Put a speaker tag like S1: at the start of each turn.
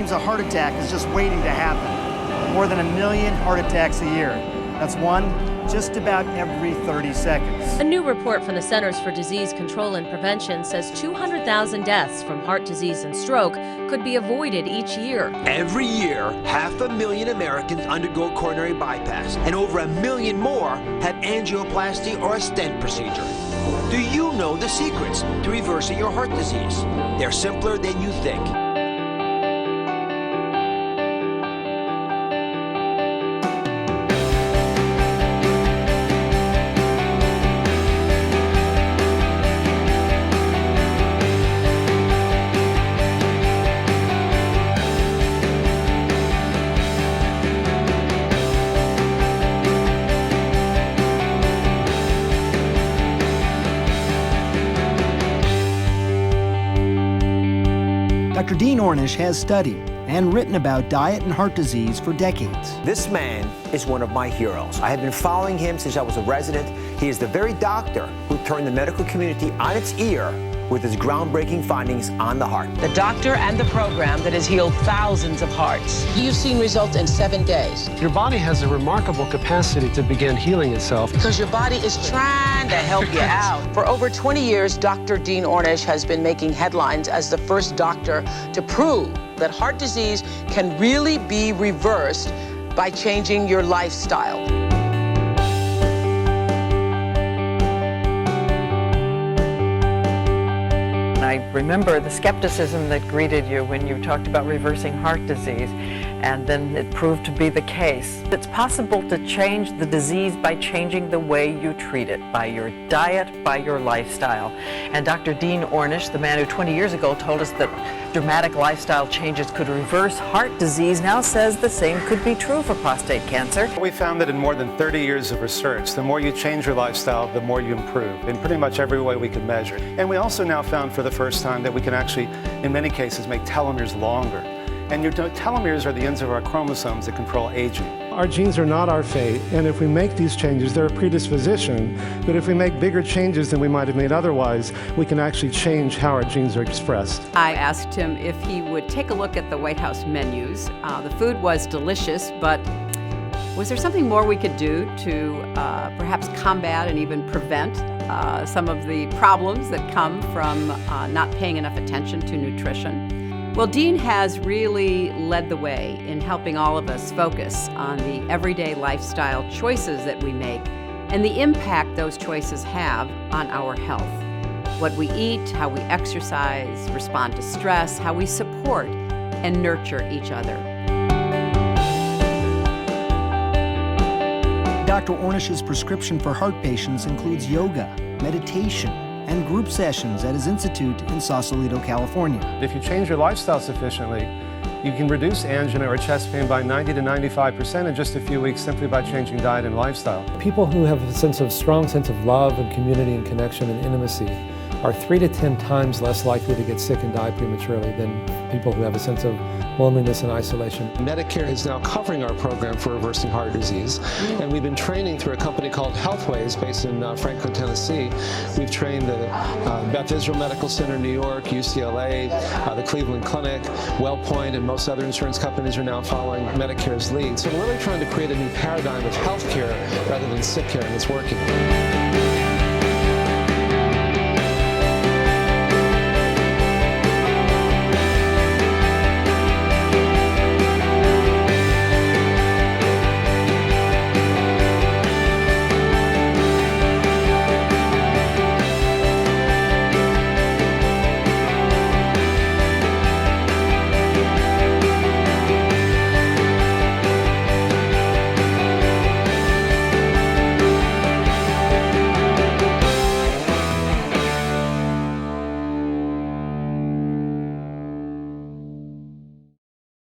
S1: seems a heart attack is just waiting to happen. More than 1 million heart attacks a year. That's one just about every 30 seconds.
S2: A new report from the Centers for Disease Control and Prevention says 200,000 deaths from heart disease and stroke could be avoided each year.
S3: Every year, 500,000 Americans undergo coronary bypass, and over 1 million more have angioplasty or a stent procedure. Do you know the secrets to reversing your heart disease? They're simpler than you think.
S1: Dr. Dean Ornish has studied and written about diet and heart disease for decades.
S3: This man is one of my heroes. I have been following him since I was a resident. He is the very doctor who turned the medical community on its ear with his groundbreaking findings on the heart.
S4: The doctor and the program that has healed thousands of hearts. You've seen results in 7 days.
S5: Your body has a remarkable capacity to begin healing itself.
S4: Because your body is trying to help you out. For over 20 years, Dr. Dean Ornish has been making headlines as the first doctor to prove that heart disease can really be reversed by changing your lifestyle.
S6: I remember the skepticism that greeted you when you talked about reversing heart disease, and then it proved to be the case. It's possible to change the disease by changing the way you treat it, by your diet, by your lifestyle. And Dr. Dean Ornish, the man who 20 years ago told us that dramatic lifestyle changes could reverse heart disease, now says the same could be true for prostate cancer.
S7: We found that in more than 30 years of research, the more you change your lifestyle, the more you improve in pretty much every way we could measure. And we also now found for the first time that we can actually, in many cases, make telomeres longer. And your telomeres are the ends of our chromosomes that control aging.
S5: Our genes are not our fate, and if we make these changes, they're a predisposition. But if we make bigger changes than we might have made otherwise, we can actually change how our genes are expressed.
S8: I asked him if he would take a look at the White House menus. The food was delicious, but was there something more we could do to perhaps combat and even prevent some of the problems that come from not paying enough attention to nutrition? Well, Dean has really led the way in helping all of us focus on the everyday lifestyle choices that we make and the impact those choices have on our health. What we eat, how we exercise, respond to stress, how we support and nurture each other.
S1: Dr. Ornish's prescription for heart patients includes yoga, meditation, and group sessions at his institute in Sausalito, California.
S7: If you change your lifestyle sufficiently, you can reduce angina or chest pain by 90 to 95% in just a few weeks simply by changing diet and lifestyle.
S5: People who have a strong sense of love and community and connection and intimacy are 3 to 10 times less likely to get sick and die prematurely than people who have a sense of loneliness and isolation.
S9: Medicare is now covering our program for reversing heart disease, and we've been training through a company called Healthways based in Franklin, Tennessee. We've trained the Beth Israel Medical Center, New York, UCLA, the Cleveland Clinic, WellPoint, and most other insurance companies are now following Medicare's lead. So we're really trying to create a new paradigm of healthcare rather than sick care, and it's working.